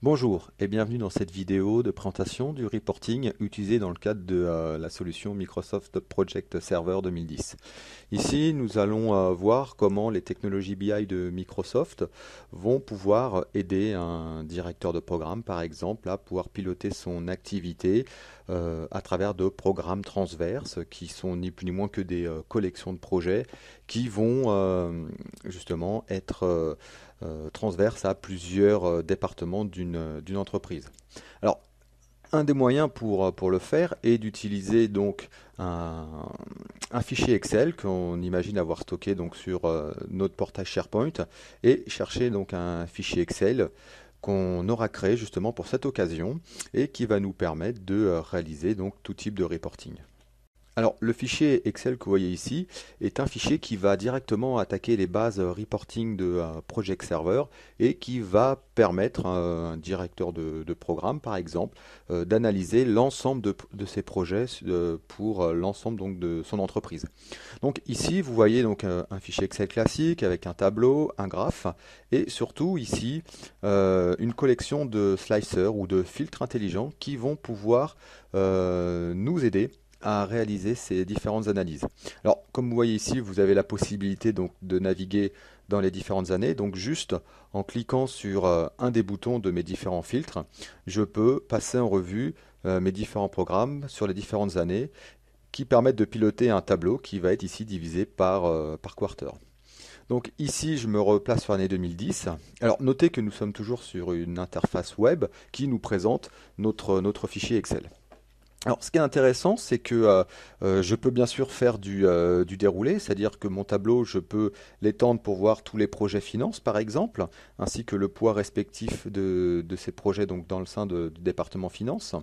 Bonjour et bienvenue dans cette vidéo de présentation du reporting utilisé dans le cadre de la solution Microsoft Project Server 2010. Ici, nous allons voir comment les technologies BI de Microsoft vont pouvoir aider un directeur de programme, par exemple, à pouvoir piloter son activité à travers de programmes transverses qui sont ni plus ni moins que des collections de projets qui vont justement être transverses à plusieurs départements d'une entreprise. Alors, un des moyens pour le faire est d'utiliser donc un, un fichier Excel qu'on imagine avoir stocké donc sur notre portail SharePoint et chercher donc un fichier Excel qu'on aura créé justement pour cette occasion et qui va nous permettre de réaliser donc tout type de reporting. Alors, le fichier Excel que vous voyez ici est un fichier qui va directement attaquer les bases reporting de Project Server et qui va permettre à un directeur de programme, par exemple, d'analyser l'ensemble de ses projets pour l'ensemble donc de son entreprise. Donc ici, vous voyez donc un fichier Excel classique avec un tableau, un graphe et surtout ici une collection de slicers ou de filtres intelligents qui vont pouvoir nous aider à réaliser ces différentes analyses. Alors, comme vous voyez ici, vous avez la possibilité donc de naviguer dans les différentes années. Donc, juste en cliquant sur un des boutons de mes différents filtres, je peux passer en revue mes différents programmes sur les différentes années qui permettent de piloter un tableau qui va être ici divisé par quarter. Donc ici, je me replace sur l'année 2010. Alors, notez que nous sommes toujours sur une interface web qui nous présente notre fichier Excel. Alors, ce qui est intéressant, c'est que je peux bien sûr faire du déroulé, c'est-à-dire que mon tableau, je peux l'étendre pour voir tous les projets finances, par exemple, ainsi que le poids respectif de ces projets donc, dans le sein du département finance.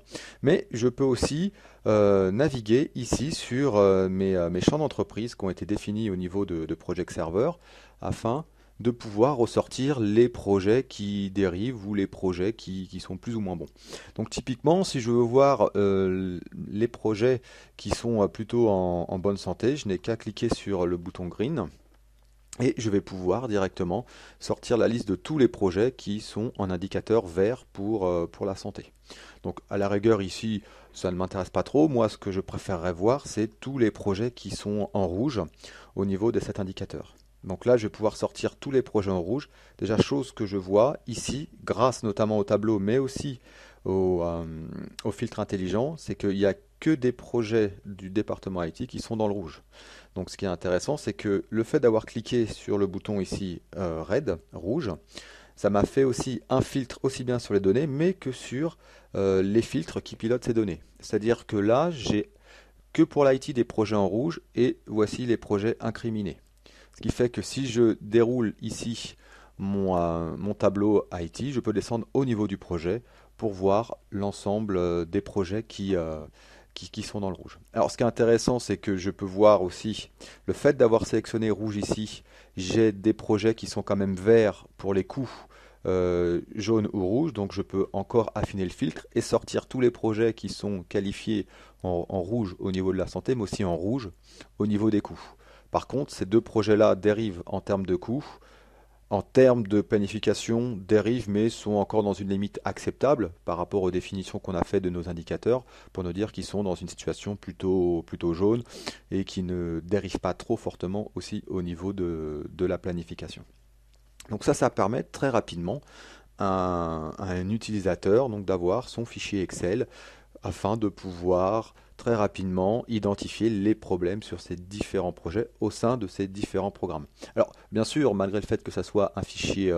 Mais je peux aussi naviguer ici sur mes champs d'entreprise qui ont été définis au niveau de Project Server afin de pouvoir ressortir les projets qui dérivent ou les projets qui sont plus ou moins bons. Donc typiquement, si je veux voir les projets qui sont plutôt en bonne santé, je n'ai qu'à cliquer sur le bouton green et je vais pouvoir directement sortir la liste de tous les projets qui sont en indicateur vert pour la santé. Donc à la rigueur ici, ça ne m'intéresse pas trop. Moi, ce que je préférerais voir, c'est tous les projets qui sont en rouge au niveau de cet indicateur. Donc là, je vais pouvoir sortir tous les projets en rouge. Déjà, chose que je vois ici, grâce notamment au tableau, mais aussi au filtre intelligent, c'est qu'il n'y a que des projets du département IT qui sont dans le rouge. Donc ce qui est intéressant, c'est que le fait d'avoir cliqué sur le bouton ici red, rouge, ça m'a fait aussi un filtre aussi bien sur les données, mais que sur les filtres qui pilotent ces données. C'est-à-dire que là, j'ai que pour l'IT des projets en rouge et voici les projets incriminés. Ce qui fait que si je déroule ici mon tableau IT, je peux descendre au niveau du projet pour voir l'ensemble des projets qui sont dans le rouge. Alors ce qui est intéressant, c'est que je peux voir aussi le fait d'avoir sélectionné rouge ici, j'ai des projets qui sont quand même verts pour les coûts jaune ou rouge, donc je peux encore affiner le filtre et sortir tous les projets qui sont qualifiés en rouge au niveau de la santé, mais aussi en rouge au niveau des coûts. Par contre, ces deux projets-là dérivent en termes de coûts, en termes de planification, dérivent, mais sont encore dans une limite acceptable par rapport aux définitions qu'on a fait de nos indicateurs, pour nous dire qu'ils sont dans une situation plutôt jaune et qui ne dérivent pas trop fortement aussi au niveau de la planification. Donc ça permet très rapidement à un utilisateur donc d'avoir son fichier Excel afin de pouvoir très rapidement identifier les problèmes sur ces différents projets au sein de ces différents programmes. Alors bien sûr, malgré le fait que ça soit un fichier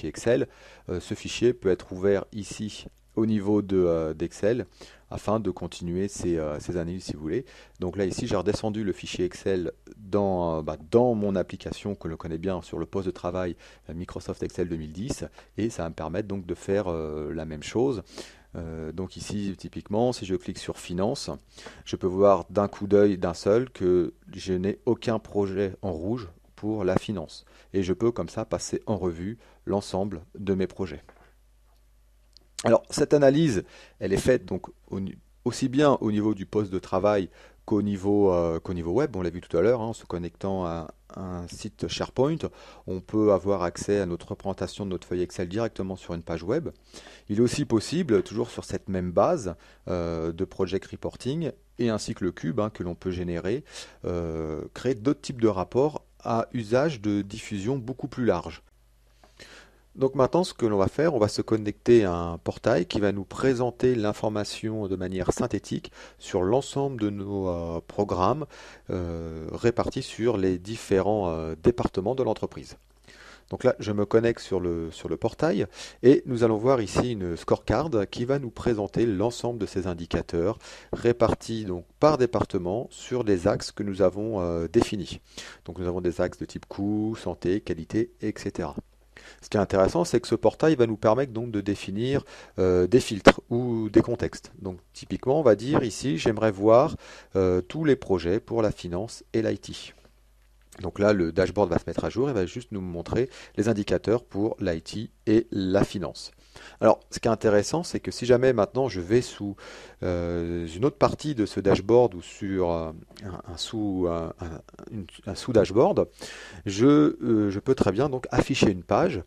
Excel, ce fichier peut être ouvert ici au niveau d'Excel afin de continuer ces analyses si vous voulez. Donc là ici j'ai redescendu le fichier Excel dans mon application que l'on connaît bien sur le poste de travail Microsoft Excel 2010 et ça va me permettre donc de faire la même chose. Donc ici, typiquement, si je clique sur Finance, je peux voir d'un coup d'œil, d'un seul, que je n'ai aucun projet en rouge pour la finance. Et je peux comme ça passer en revue l'ensemble de mes projets. Alors cette analyse, elle est faite donc aussi bien au niveau du poste de travail qu'au niveau web. On l'a vu tout à l'heure, hein, en se connectant à un site SharePoint, on peut avoir accès à notre représentation de notre feuille Excel directement sur une page web. Il est aussi possible, toujours sur cette même base de Project Reporting, et ainsi que le cube hein, que l'on peut générer, créer d'autres types de rapports à usage de diffusion beaucoup plus large. Donc maintenant, ce que l'on va faire, on va se connecter à un portail qui va nous présenter l'information de manière synthétique sur l'ensemble de nos programmes répartis sur les différents départements de l'entreprise. Donc là, je me connecte sur le portail et nous allons voir ici une scorecard qui va nous présenter l'ensemble de ces indicateurs répartis donc par département sur les axes que nous avons définis. Donc nous avons des axes de type coût, santé, qualité, etc. Ce qui est intéressant, c'est que ce portail va nous permettre donc de définir des filtres ou des contextes. Donc typiquement, on va dire ici, j'aimerais voir tous les projets pour la finance et l'IT. Donc là, le dashboard va se mettre à jour et va juste nous montrer les indicateurs pour l'IT et la finance. Alors, ce qui est intéressant, c'est que si jamais maintenant je vais sous une autre partie de ce dashboard ou sur un sous-dashboard, je peux très bien donc afficher une page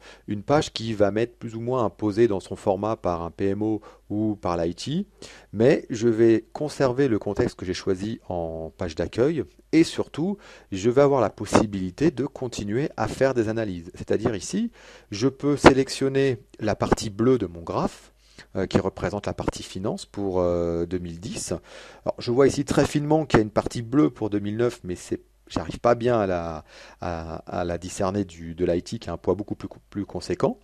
qui va m'être plus ou moins imposée dans son format par un PMO ou par l'IT, mais je vais conserver le contexte que j'ai choisi en page d'accueil et surtout, je vais avoir la possibilité de continuer à faire des analyses. C'est-à-dire ici, je peux sélectionner la partie bleue de mon graphe qui représente la partie finance pour 2010. Alors, je vois ici très finement qu'il y a une partie bleue pour 2009, mais j'arrive pas bien à la discerner de l'IT qui a un poids beaucoup plus conséquent.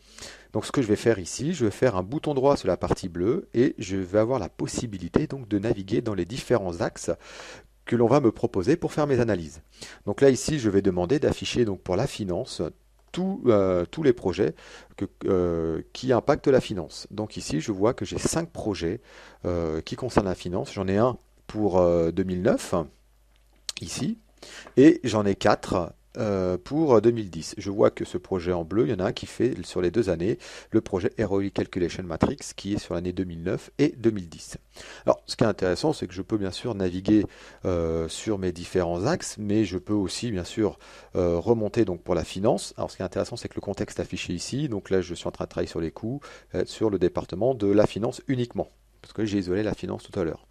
Donc ce que je vais faire ici, je vais faire un bouton droit sur la partie bleue et je vais avoir la possibilité donc de naviguer dans les différents axes que l'on va me proposer pour faire mes analyses. Donc là ici, je vais demander d'afficher donc pour la finance tous les projets qui impactent la finance. Donc ici, je vois que j'ai 5 projets qui concernent la finance. J'en ai un pour 2009, ici, et j'en ai 4 pour 2010. Je vois que ce projet en bleu, il y en a un qui fait sur les 2 années le projet Heroic Calculation Matrix qui est sur l'année 2009 et 2010. Alors, ce qui est intéressant, c'est que je peux bien sûr naviguer sur mes différents axes, mais je peux aussi bien sûr remonter donc pour la finance. Alors, ce qui est intéressant, c'est que le contexte affiché ici, donc là, je suis en train de travailler sur les coûts, sur le département de la finance uniquement, parce que j'ai isolé la finance tout à l'heure.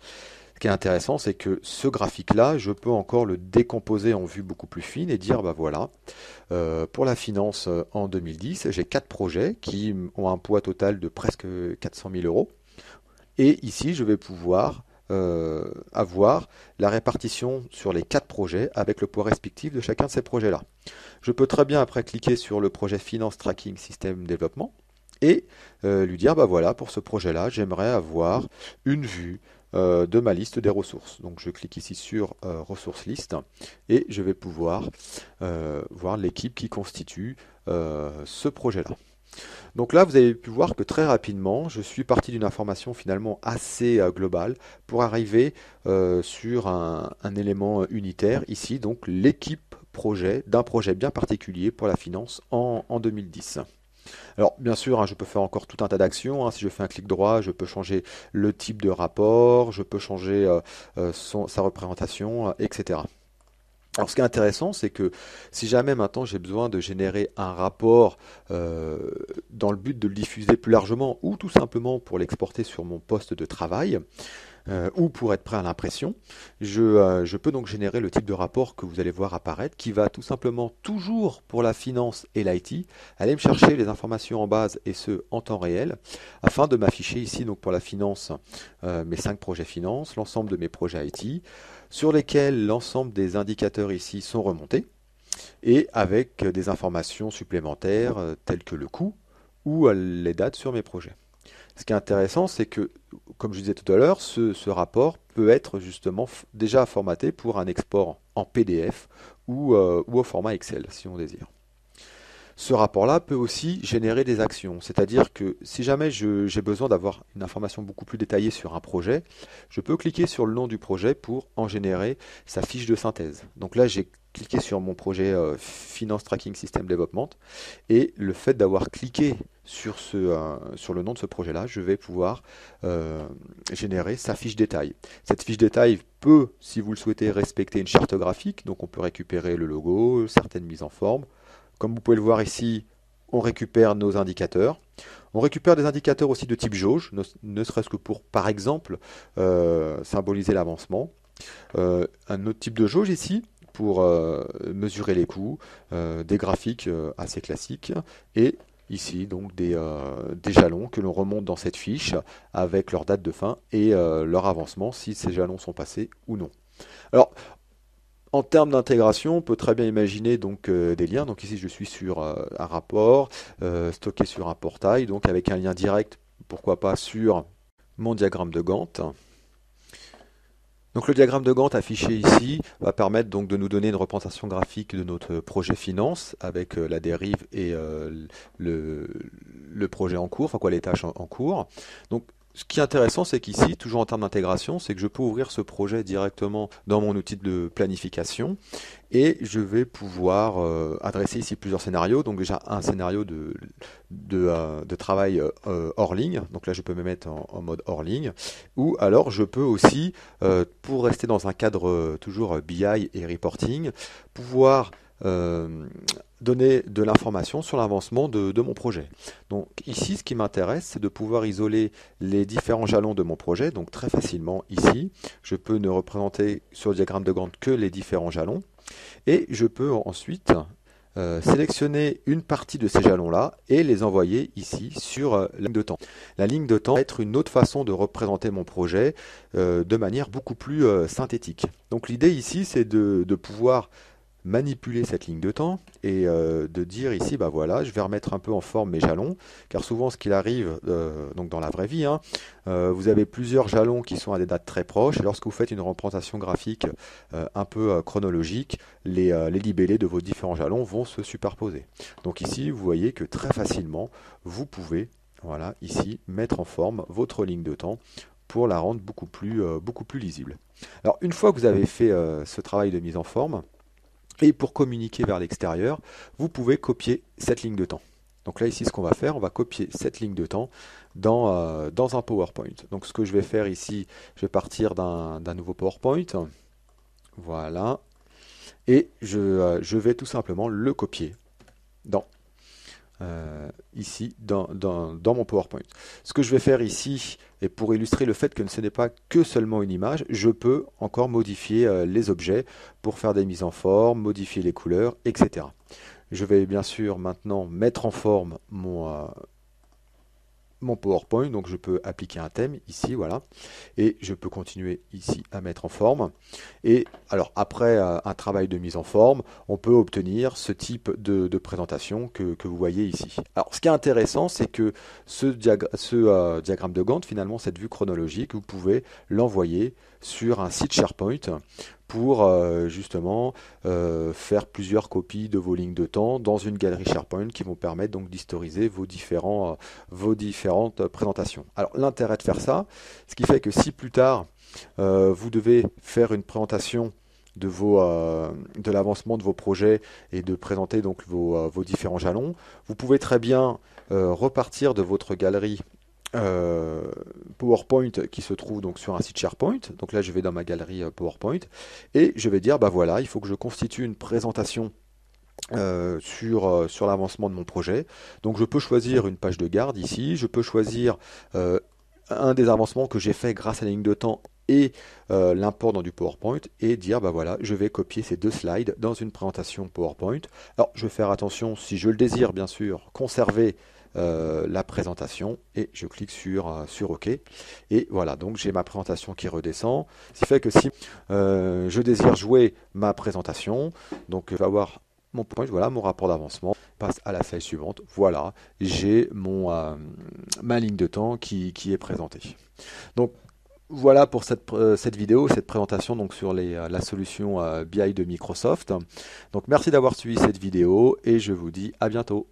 Ce qui est intéressant, c'est que ce graphique-là, je peux encore le décomposer en vue beaucoup plus fine et dire, bah voilà, pour la finance en 2010, j'ai 4 projets qui ont un poids total de presque 400 000 euros. Et ici, je vais pouvoir avoir la répartition sur les 4 projets avec le poids respectif de chacun de ces projets-là. Je peux très bien après cliquer sur le projet Finance Tracking System Développement et lui dire, bah voilà, pour ce projet-là, j'aimerais avoir une vue de ma liste des ressources. Donc je clique ici sur ressources list et je vais pouvoir voir l'équipe qui constitue ce projet-là. Donc là, vous avez pu voir que très rapidement, je suis parti d'une information finalement assez globale pour arriver sur un élément unitaire, ici donc l'équipe projet d'un projet bien particulier pour la finance en 2010. Alors bien sûr, hein, je peux faire encore tout un tas d'actions. Hein. Si je fais un clic droit, je peux changer le type de rapport, je peux changer sa représentation, etc. Alors ce qui est intéressant, c'est que si jamais maintenant j'ai besoin de générer un rapport dans le but de le diffuser plus largement ou tout simplement pour l'exporter sur mon poste de travail, ou pour être prêt à l'impression, je peux donc générer le type de rapport que vous allez voir apparaître qui va tout simplement toujours pour la finance et l'IT aller me chercher les informations en base et ce en temps réel afin de m'afficher ici donc pour la finance mes 5 projets finance, l'ensemble de mes projets IT sur lesquels l'ensemble des indicateurs ici sont remontés et avec des informations supplémentaires telles que le coût ou les dates sur mes projets. Ce qui est intéressant, c'est que, comme je disais tout à l'heure, ce rapport peut être justement déjà formaté pour un export en PDF ou au format Excel, si on désire. Ce rapport-là peut aussi générer des actions. C'est-à-dire que si jamais j'ai besoin d'avoir une information beaucoup plus détaillée sur un projet, je peux cliquer sur le nom du projet pour en générer sa fiche de synthèse. Donc là, j'ai cliqué sur mon projet Finance Tracking System Development et le fait d'avoir cliqué sur le nom de ce projet-là, je vais pouvoir générer sa fiche détail. Cette fiche détail peut, si vous le souhaitez, respecter une charte graphique. Donc on peut récupérer le logo, certaines mises en forme. Comme vous pouvez le voir ici, on récupère nos indicateurs. On récupère des indicateurs aussi de type jauge, ne serait-ce que pour, par exemple, symboliser l'avancement. Un autre type de jauge ici, pour mesurer les coûts, des graphiques assez classiques, et ici donc des jalons que l'on remonte dans cette fiche avec leur date de fin et leur avancement, si ces jalons sont passés ou non. Alors, en termes d'intégration, on peut très bien imaginer donc des liens. Donc ici, je suis sur un rapport stocké sur un portail, donc avec un lien direct, pourquoi pas sur mon diagramme de Gantt. Donc le diagramme de Gantt affiché ici va permettre donc de nous donner une représentation graphique de notre projet finance avec la dérive et le projet en cours, enfin quoi, les tâches en cours. Donc ce qui est intéressant, c'est qu'ici, toujours en termes d'intégration, c'est que je peux ouvrir ce projet directement dans mon outil de planification et je vais pouvoir adresser ici plusieurs scénarios. Donc déjà un scénario de travail hors ligne, donc là je peux me mettre en mode hors ligne, ou alors je peux aussi, pour rester dans un cadre toujours BI et reporting, pouvoir donner de l'information sur l'avancement de mon projet. Donc ici, ce qui m'intéresse, c'est de pouvoir isoler les différents jalons de mon projet. Donc très facilement ici, je peux ne représenter sur le diagramme de Gantt que les différents jalons. Et je peux ensuite sélectionner une partie de ces jalons-là et les envoyer ici sur la ligne de temps. La ligne de temps va être une autre façon de représenter mon projet de manière beaucoup plus synthétique. Donc l'idée ici, c'est de pouvoir manipuler cette ligne de temps et de dire ici, bah voilà, je vais remettre un peu en forme mes jalons, car souvent ce qu'il arrive donc dans la vraie vie, vous avez plusieurs jalons qui sont à des dates très proches, et lorsque vous faites une représentation graphique un peu chronologique, les libellés de vos différents jalons vont se superposer. Donc ici, vous voyez que très facilement, vous pouvez, voilà, ici, mettre en forme votre ligne de temps pour la rendre beaucoup plus lisible. Alors, une fois que vous avez fait ce travail de mise en forme, et pour communiquer vers l'extérieur, vous pouvez copier cette ligne de temps. Donc là, ici, ce qu'on va faire, on va copier cette ligne de temps dans un PowerPoint. Donc ce que je vais faire ici, je vais partir d'un nouveau PowerPoint. Voilà. Et je vais tout simplement le copier ici dans mon PowerPoint. Ce que je vais faire ici, et pour illustrer le fait que ce n'est pas que seulement une image, je peux encore modifier les objets pour faire des mises en forme, modifier les couleurs, etc. Je vais bien sûr maintenant mettre en forme mon PowerPoint, donc je peux appliquer un thème ici, voilà, et je peux continuer ici à mettre en forme. Et alors après un travail de mise en forme, on peut obtenir ce type de présentation que vous voyez ici. Alors ce qui est intéressant, c'est que ce diagramme de Gantt, finalement cette vue chronologique, vous pouvez l'envoyer sur un site SharePoint pour justement faire plusieurs copies de vos lignes de temps dans une galerie SharePoint qui vont permettre donc d'historiser vos différentes présentations. Alors l'intérêt de faire ça, ce qui fait que si plus tard vous devez faire une présentation de l'avancement de vos projets et de présenter donc vos différents jalons, vous pouvez très bien repartir de votre galerie PowerPoint qui se trouve donc sur un site SharePoint. Donc là je vais dans ma galerie PowerPoint et je vais dire bah voilà, il faut que je constitue une présentation sur l'avancement de mon projet. Donc je peux choisir une page de garde ici, je peux choisir un des avancements que j'ai fait grâce à la ligne de temps et l'import dans du PowerPoint et dire bah voilà, je vais copier ces deux slides dans une présentation PowerPoint. Alors je vais faire attention, si je le désire bien sûr, conserver la présentation et je clique sur OK et voilà, donc j'ai ma présentation qui redescend, ce qui fait que si je désire jouer ma présentation, donc je vais avoir mon point, voilà mon rapport d'avancement, passe à la slide suivante, voilà, j'ai ma ligne de temps qui est présentée. Donc Voilà pour cette vidéo, cette présentation donc sur la solution BI de Microsoft. Donc merci d'avoir suivi cette vidéo et je vous dis à bientôt.